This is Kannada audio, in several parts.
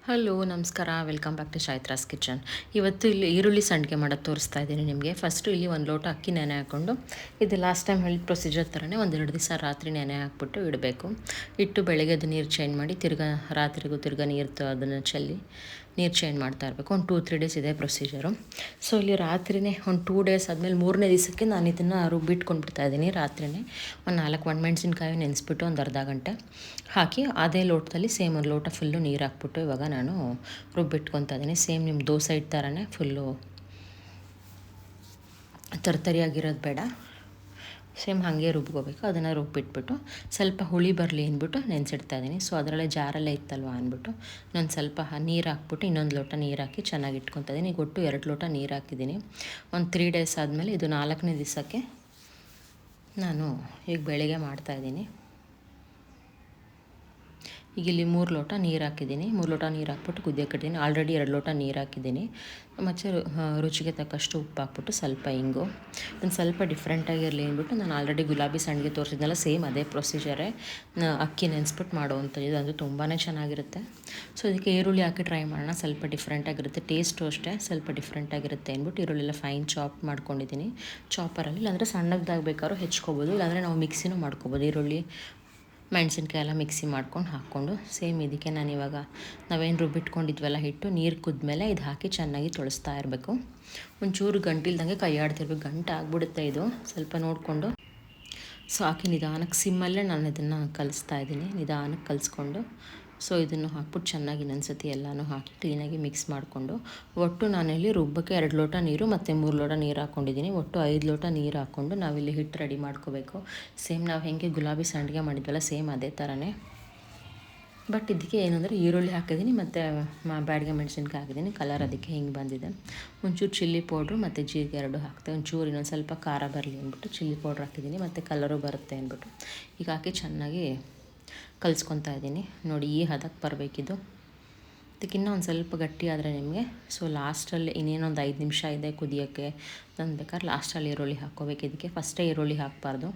ಹಲೋ ನಮಸ್ಕಾರ, welcome back to Chaitra's kitchen. ಇವತ್ತು ಇಲ್ಲಿ ಈರುಳ್ಳಿ ಸಂಡಿಗೆ ಮಾಡೋದು ತೋರಿಸ್ತಾ ಇದ್ದೀನಿ ನಿಮಗೆ. ಫಸ್ಟು ಇಲ್ಲಿ ಒಂದು ಲೋಟ ಅಕ್ಕಿ ನೆನೆ ಹಾಕ್ಕೊಂಡು, ಇದು ಲಾಸ್ಟ್ ಟೈಮ್ ಹೇಳಿದ ಪ್ರೊಸೀಜರ್ ಥರನೇ ಒಂದೆರಡು ದಿವಸ ರಾತ್ರಿ ನೆನೆ ಹಾಕ್ಬಿಟ್ಟು ಇಡಬೇಕು. ಇಟ್ಟು ಬೆಳಗ್ಗೆ ಅದು ನೀರು ಚೇಂಜ್ ಮಾಡಿ ರಾತ್ರಿಗೂ ನೀರು ಅದನ್ನು ಚೆಲ್ಲಿ ನೀರು ಚೇಂಜ್ ಮಾಡ್ತಾ ಇರಬೇಕು. ಒಂದು 2-3 ಡೇಸ್ ಇದೆ ಪ್ರೊಸೀಜರು. ಸೊ ಇಲ್ಲಿ ರಾತ್ರಿನೇ ಒಂದು 2 ಡೇಸ್ ಆದಮೇಲೆ 3ನೇ ದಿವಸಕ್ಕೆ ನಾನು ಇದನ್ನು ರುಬ್ಬಿಟ್ಕೊಂಡ್ಬಿಡ್ತಾ ಇದ್ದೀನಿ. ರಾತ್ರಿನೇ ಒಂದು 4 ಒಣಮೆಣ್ಸಿನ್ಕಾಯಿ ನೆನೆಸ್ಬಿಟ್ಟು ಒಂದು ಅರ್ಧ ಗಂಟೆ ಹಾಕಿ ಅದೇ ಲೋಟದಲ್ಲಿ ಸೇಮ್ ಒಂದು ಲೋಟ ಫುಲ್ಲು ನೀರು ಹಾಕ್ಬಿಟ್ಟು ಇವಾಗ ನಾನು ರುಬ್ಬಿಟ್ಕೊತಾ ಇದ್ದೀನಿ. ಸೇಮ್ ನಿಮ್ಮ ದೋಸೆ ಹಿಟ್ಟು ಥರನೇ ಫುಲ್ಲು ತರ್ತರಿಯಾಗಿರೋದು ಬೇಡ, ಸೇಮ್ ಹಾಗೆ ರುಬ್ಕೋಬೇಕು. ಅದನ್ನು ರುಬ್ಬಿಟ್ಬಿಟ್ಟು ಸ್ವಲ್ಪ ಹುಳಿ ಬರಲಿ ಅಂದ್ಬಿಟ್ಟು ನೆನೆಸಿಡ್ತಾ ಇದ್ದೀನಿ. ಸೊ ಅದರಲ್ಲೇ ಜಾರಲ್ಲೇ ಇತ್ತಲ್ವ ಅಂದ್ಬಿಟ್ಟು ನಾನು ಸ್ವಲ್ಪ ನೀರು ಹಾಕ್ಬಿಟ್ಟು ಇನ್ನೊಂದು ಲೋಟ ನೀರು ಹಾಕಿ ಚೆನ್ನಾಗಿ ಇಟ್ಕೊತಾ ಇದ್ದೀನಿ. ಈಗ ಒಟ್ಟು 2 ಲೋಟ ನೀರು ಹಾಕಿದ್ದೀನಿ. ಒಂದು 3 ಡೇಸ್ ಆದಮೇಲೆ ಇದು 4ನೇ ದಿವಸಕ್ಕೆ ನಾನು ಈಗ ಬೆಳಗ್ಗೆ ಮಾಡ್ತಾಯಿದ್ದೀನಿ. ಈಗ ಇಲ್ಲಿ 3 ಲೋಟ ನೀರು ಹಾಕಿದ್ದೀನಿ. 3 ಲೋಟ ನೀರು ಹಾಕ್ಬಿಟ್ಟು ಕುದಿಯೋಕ್ಕಿಟ್ಟಿದ್ದೀನಿ. ಆಲ್ರೆಡಿ 2 ಲೋಟ ನೀರು ಹಾಕಿದ್ದೀನಿ. ಮತ್ತು ರುಚಿಗೆ ತಕ್ಕಷ್ಟು ಉಪ್ಪು ಹಾಕ್ಬಿಟ್ಟು ಸ್ವಲ್ಪ ಹಿಂಗು ಒಂದು ಸ್ವಲ್ಪ ಡಿಫ್ರೆಂಟಾಗಿರಲಿ ಅಂದ್ಬಿಟ್ಟು ನಾನು ಆಲ್ರೆಡಿ ಗುಲಾಬಿ ಸಂಡಿಗೆ ತೋರಿಸಿದ್ನಲ್ಲ, ಸೇಮ್ ಅದೇ ಪ್ರೊಸೀಜರೇ ಅಕ್ಕಿ ನೆನೆಸ್ಬಿಟ್ಟು ಮಾಡುವಂಥದ್ದು. ಅದು ತುಂಬಾ ಚೆನ್ನಾಗಿರುತ್ತೆ. ಸೊ ಇದಕ್ಕೆ ಈರುಳ್ಳಿ ಹಾಕಿ ಟ್ರೈ ಮಾಡೋಣ, ಸ್ವಲ್ಪ ಡಿಫ್ರೆಂಟಾಗಿರುತ್ತೆ. ಟೇಸ್ಟು ಅಷ್ಟೇ ಸ್ವಲ್ಪ ಡಿಫ್ರೆಂಟಾಗಿರುತ್ತೆ ಅಂದ್ಬಿಟ್ಟು ಈರುಳ್ಳಿಲ್ಲ ಫೈನ್ ಚಾಪ್ ಮಾಡ್ಕೊಂಡಿದ್ದೀನಿ ಚಾಪರಲ್ಲಿ. ಇಲ್ಲಾಂದರೆ ಸಣ್ಣದಾಗಿ ಬೇಕಾದ್ರೂ ಹೆಚ್ಕೊಬೋದು, ಇಲ್ಲಾಂದರೆ ನಾವು ಮಿಕ್ಸಿನೂ ಮಾಡ್ಕೊಬೋದು. ಈರುಳ್ಳಿ ಮೆಣಸಿನ್ಕಾಯಿ ಎಲ್ಲ ಮಿಕ್ಸಿ ಮಾಡ್ಕೊಂಡು ಹಾಕ್ಕೊಂಡು ಸೇಮ್ ಇದಕ್ಕೆ ನಾನಿವಾಗ ನಾವೇನು ರುಬ್ಬಿಟ್ಕೊಂಡಿದ್ವಲ್ಲ ಹಿಟ್ಟು, ನೀರು ಕುದ್ಮೇಲೆ ಇದು ಹಾಕಿ ಚೆನ್ನಾಗಿ ತೊಳಸ್ತಾ ಇರಬೇಕು. ಒಂಚೂರು ಗಂಟಿಲ್ದಂಗೆ ಕೈ ಆಡ್ತಿರ್ಬೇಕು, ಗಂಟು ಆಗಿಬಿಡುತ್ತೆ ಇದು, ಸ್ವಲ್ಪ ನೋಡಿಕೊಂಡು. ಸೊ ಹಾಕಿ ನಿಧಾನಕ್ಕೆ ಸಿಮ್ಮಲ್ಲೇ ನಾನು ಇದನ್ನು ಕಲಿಸ್ತಾ ಇದ್ದೀನಿ. ನಿಧಾನಕ್ಕೆ ಕಲಿಸ್ಕೊಂಡು ಸೊ ಇದನ್ನು ಹಾಕ್ಬಿಟ್ಟು ಚೆನ್ನಾಗಿ ಇನ್ನೊಂದ್ಸತಿ ಎಲ್ಲನೂ ಹಾಕಿ ಕ್ಲೀನಾಗಿ ಮಿಕ್ಸ್ ಮಾಡಿಕೊಂಡು, ಒಟ್ಟು ನಾನಿಲ್ಲಿ ರುಬ್ಬಕ್ಕೆ 2 ಲೋಟ ನೀರು ಮತ್ತು 3 ಲೋಟ ನೀರು ಹಾಕ್ಕೊಂಡಿದ್ದೀನಿ. ಒಟ್ಟು 5 ಲೋಟ ನೀರು ಹಾಕ್ಕೊಂಡು ನಾವಿಲ್ಲಿ ಹಿಟ್ಟು ರೆಡಿ ಮಾಡ್ಕೋಬೇಕು. ಸೇಮ್ ನಾವು ಹೇಗೆ ಗುಲಾಬಿ ಸಂಡಿಗೆ ಮಾಡಿದ್ವಲ್ಲ ಸೇಮ್ ಅದೇ ಥರನೇ. ಬಟ್ ಇದಕ್ಕೆ ಏನಂದರೆ ಈರುಳ್ಳಿ ಹಾಕಿದ್ದೀನಿ ಮತ್ತು ಬ್ಯಾಡಗೆ ಮೆಣಸಿನ್ಕಾಯಿ ಹಾಕಿದ್ದೀನಿ. ಕಲರ್ ಅದಕ್ಕೆ ಹಿಂಗೆ ಬಂದಿದೆ. ಒಂಚೂರು ಚಿಲ್ಲಿ ಪೌಡ್ರು ಮತ್ತು ಜೀರಿಗೆ 2 ಹಾಕ್ತೆ. ಒಂಚೂರು ಇನ್ನೊಂದು ಸ್ವಲ್ಪ ಖಾರ ಬರಲಿ ಅಂದ್ಬಿಟ್ಟು ಚಿಲ್ಲಿ ಪೌಡ್ರ್ ಹಾಕಿದ್ದೀನಿ, ಮತ್ತು ಕಲರು ಬರುತ್ತೆ ಅಂದ್ಬಿಟ್ಟು ಈಗ ಹಾಕಿ ಚೆನ್ನಾಗಿ ಕಲಿಸ್ಕೊತಾ ಇದ್ದೀನಿ. ನೋಡಿ ಈ ಹದಕ್ಕೆ ಬರಬೇಕಿದು. ಇದಕ್ಕಿನ್ನೂ ಒಂದು ಸ್ವಲ್ಪ ಗಟ್ಟಿ ಆದರೆ ನಿಮಗೆ ಸೊ ಲಾಸ್ಟಲ್ಲಿ ಇನ್ನೇನೊಂದು 5 ನಿಮಿಷ ಇದೆ ಕುದಿಯೋಕ್ಕೆ ಬೇಕಾದ್ರೆ ಲಾಸ್ಟಲ್ಲಿ ಈರುಳ್ಳಿ ಹಾಕ್ಕೋಬೇಕು. ಇದಕ್ಕೆ ಫಸ್ಟೇ ಈರುಳ್ಳಿ ಹಾಕಬಾರ್ದು.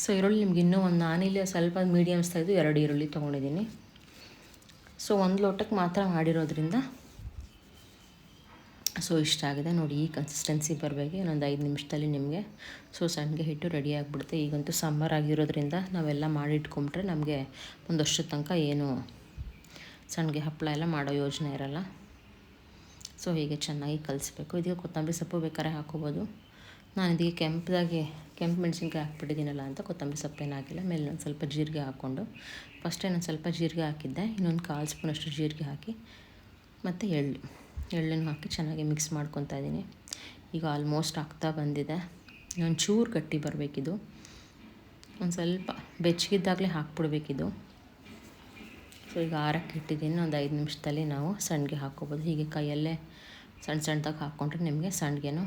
ಸೊ ಈರುಳ್ಳಿ ನಿಮ್ಗೆ ಇನ್ನೂ ನಾನಿಲ್ಲಿ ಸ್ವಲ್ಪ ಮೀಡಿಯಮ್ ಸೈಜು 2 ಈರುಳ್ಳಿ ತೊಗೊಂಡಿದ್ದೀನಿ. ಸೊ 1 ಲೋಟಕ್ಕೆ ಮಾತ್ರ ಮಾಡಿರೋದ್ರಿಂದ ಸೊ ಇಷ್ಟ ಆಗಿದೆ ನೋಡಿ. ಈ ಕನ್ಸಿಸ್ಟೆನ್ಸಿ ಬರಬೇಕು. ಇನ್ನೊಂದು 5 ನಿಮಿಷದಲ್ಲಿ ನಿಮಗೆ ಸೊ ಸಂಡಿಗೆ ಹಿಟ್ಟು ರೆಡಿ ಆಗಿಬಿಡುತ್ತೆ. ಈಗಂತೂ ಸಮ್ಮರ್ ಆಗಿರೋದ್ರಿಂದ ನಾವೆಲ್ಲ ಮಾಡಿ ಇಟ್ಕೊಂಬಿಟ್ರೆ ನಮಗೆ ಒಂದು ವರ್ಷದ ತನಕ ಏನು ಸಂಡಿಗೆ ಹಪ್ಪಳ ಎಲ್ಲ ಮಾಡೋ ಯೋಜನೆ ಇರೋಲ್ಲ. ಸೊ ಹೀಗೆ ಚೆನ್ನಾಗಿ ಕಲಿಸ್ಬೇಕು. ಇದಕ್ಕೆ ಕೊತ್ತಂಬರಿ ಸೊಪ್ಪು ಬೇಕಾದ್ರೆ ಹಾಕ್ಕೋಬೋದು. ನಾನು ಇದಕ್ಕೆ ಕೆಂಪು ಮೆಣಸಿನ್ಕಾಯಿ ಹಾಕ್ಬಿಟ್ಟಿದ್ದೀನಲ್ಲ ಅಂತ ಕೊತ್ತಂಬರಿ ಸೊಪ್ಪೇನು ಹಾಕಿಲ್ಲ. ಮೇಲೆ ಒಂದು ಸ್ವಲ್ಪ ಜೀರಿಗೆ ಹಾಕ್ಕೊಂಡು, ಫಸ್ಟೇ ನಾನು ಸ್ವಲ್ಪ ಜೀರಿಗೆ ಹಾಕಿದ್ದೆ, ಇನ್ನೊಂದು 1/4 ಸ್ಪೂನಷ್ಟು ಜೀರಿಗೆ ಹಾಕಿ ಮತ್ತು ಎಳ್ಳನ್ನು ಹಾಕಿ ಚೆನ್ನಾಗಿ ಮಿಕ್ಸ್ ಮಾಡ್ಕೊತಾ ಇದ್ದೀನಿ. ಈಗ ಆಲ್ಮೋಸ್ಟ್ ಆಗ್ತಾ ಬಂದಿದೆ. ಒಂಚೂರು ಗಟ್ಟಿ ಬರಬೇಕಿದು, ಒಂದು ಸ್ವಲ್ಪ ಬೆಚ್ಚಗಿದ್ದಾಗಲೇ ಹಾಕ್ಬಿಡ್ಬೇಕಿದು. ಸೊ ಈಗ ಆರಕ್ಕೆ ಇಟ್ಟಿದ್ದೀನಿ. ಒಂದು 5 ನಿಮಿಷದಲ್ಲಿ ನಾವು ಸಂಡಿಗೆ ಹಾಕ್ಕೋಬೋದು. ಹೀಗೆ ಕೈಯಲ್ಲೇ ಸಣ್ಣದಾಗಿ ಹಾಕ್ಕೊಂಡ್ರೆ ನಿಮಗೆ ಸಂಡಿಗೆನೂ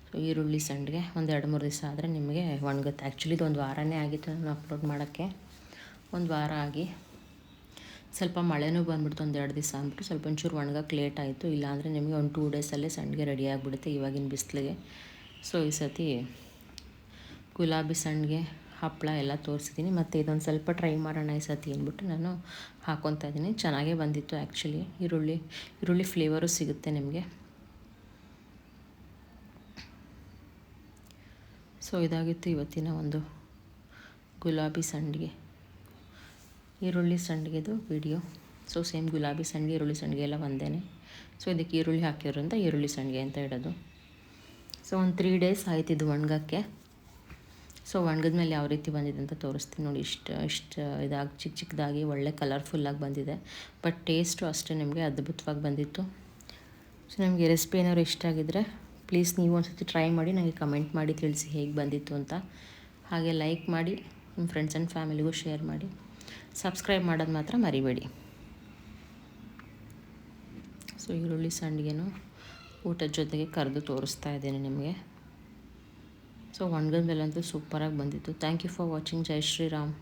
ಸೊ ಈರುಳ್ಳಿ ಸಂಡಿಗೆ ಒಂದು 2-3 ದಿವಸ ಆದರೆ ನಿಮಗೆ ಒಣಗುತ್ತೆ. ಆ್ಯಕ್ಚುಲಿ ಇದು 1 ವಾರನೇ ಆಗಿತ್ತು ನಾನು ಅಪ್ಲೋಡ್ ಮಾಡೋಕ್ಕೆ. 1 ವಾರ ಆಗಿ ಸ್ವಲ್ಪ ಮಳೆನೂ ಬಂದುಬಿಡ್ತು ಒಂದು 2 ದಿವಸ ಅಂದ್ಬಿಟ್ಟು ಸ್ವಲ್ಪ ಒಂಚೂರು ಒಣಗಕ್ಕೆ ಲೇಟ್ ಆಯಿತು. ಇಲ್ಲಾಂದರೆ ನಿಮಗೆ ಒಂದು 2 ಡೇಸಲ್ಲೇ ಸಂಡಿಗೆ ರೆಡಿ ಆಗಿಬಿಡುತ್ತೆ ಇವಾಗಿನ ಬಿಸಿಲಿಗೆ. ಸೊ ಈ ಸತಿ ಗುಲಾಬಿ ಸಂಡಿಗೆ ಹಪ್ಪಳ ಎಲ್ಲ ತೋರಿಸಿದ್ದೀನಿ. ಮತ್ತು ಇದೊಂದು ಸ್ವಲ್ಪ ಟ್ರೈ ಮಾಡೋಣ ಈ ಸತಿ ಅಂದ್ಬಿಟ್ಟು ನಾನು ಹಾಕ್ಕೊತಾ ಇದ್ದೀನಿ. ಚೆನ್ನಾಗೇ ಬಂದಿತ್ತು ಆ್ಯಕ್ಚುಲಿ. ಈರುಳ್ಳಿ ಫ್ಲೇವರು ಸಿಗುತ್ತೆ ನಿಮಗೆ. ಸೊ ಇದಾಗಿತ್ತು ಇವತ್ತಿನ ಒಂದು ಗುಲಾಬಿ ಸಂಡಿಗೆ ಈರುಳ್ಳಿ ಸಂಡಿಗೆದು ವಿಡಿಯೋ. ಸೊ ಸೇಮ್ ಗುಲಾಬಿ ಸಂಡಿಗೆ ಈರುಳ್ಳಿ ಸಂಡಿಗೆ ಎಲ್ಲ ಒಂದೇ. ಸೊ ಇದಕ್ಕೆ ಈರುಳ್ಳಿ ಹಾಕಿರೋದ್ರಿಂದ ಈರುಳ್ಳಿ ಸಂಡಿಗೆ ಅಂತ ಇಡೋದು. ಸೊ ಒಂದು 3 ಡೇಸ್ ಆಯ್ತು ಇದು ಒಣಗಕ್ಕೆ. ಸೊ ಒಣಗಿದ್ಮೇಲೆ ಯಾವ ರೀತಿ ಬಂದಿದೆ ಅಂತ ತೋರಿಸ್ತೀನಿ ನೋಡಿ. ಇಷ್ಟು ಇದಾಗಿ ಚಿಕ್ಕದಾಗಿ ಒಳ್ಳೆ ಕಲರ್ಫುಲ್ಲಾಗಿ ಬಂದಿದೆ. ಬಟ್ ಟೇಸ್ಟು ಅಷ್ಟೇ ನಿಮಗೆ ಅದ್ಭುತವಾಗಿ ಬಂದಿತ್ತು. ಸೊ ನಿಮಗೆ ರೆಸಿಪಿ ಏನಾದ್ರು ಇಷ್ಟ ಆಗಿದ್ದರೆ ಪ್ಲೀಸ್ ನೀವು ಒಂದು ಸತಿ ಟ್ರೈ ಮಾಡಿ ನನಗೆ ಕಮೆಂಟ್ ಮಾಡಿ ತಿಳಿಸಿ ಹೇಗೆ ಬಂದಿತ್ತು ಅಂತ. ಹಾಗೆ ಲೈಕ್ ಮಾಡಿ, ನಿಮ್ಮ ಫ್ರೆಂಡ್ಸ್ ಆ್ಯಂಡ್ ಫ್ಯಾಮಿಲಿಗೂ ಶೇರ್ ಮಾಡಿ, ಸಬ್ಸ್ಕ್ರೈಬ್ ಮಾಡೋದು ಮಾತ್ರ ಮರಿಬೇಡಿ. ಸೊ ಈರುಳ್ಳಿ ಸಂಡಿಗೆನೂ ಊಟದ ಜೊತೆಗೆ ಕರೆದು ತೋರಿಸ್ತಾ ಇದ್ದೀನಿ ನಿಮಗೆ. ಸೊ ಒಣಗಿದ ಮೇಲಂತೂ ಸೂಪರಾಗಿ ಬಂದಿತ್ತು. Thank you for watching. ಜೈ ಶ್ರೀರಾಮ್.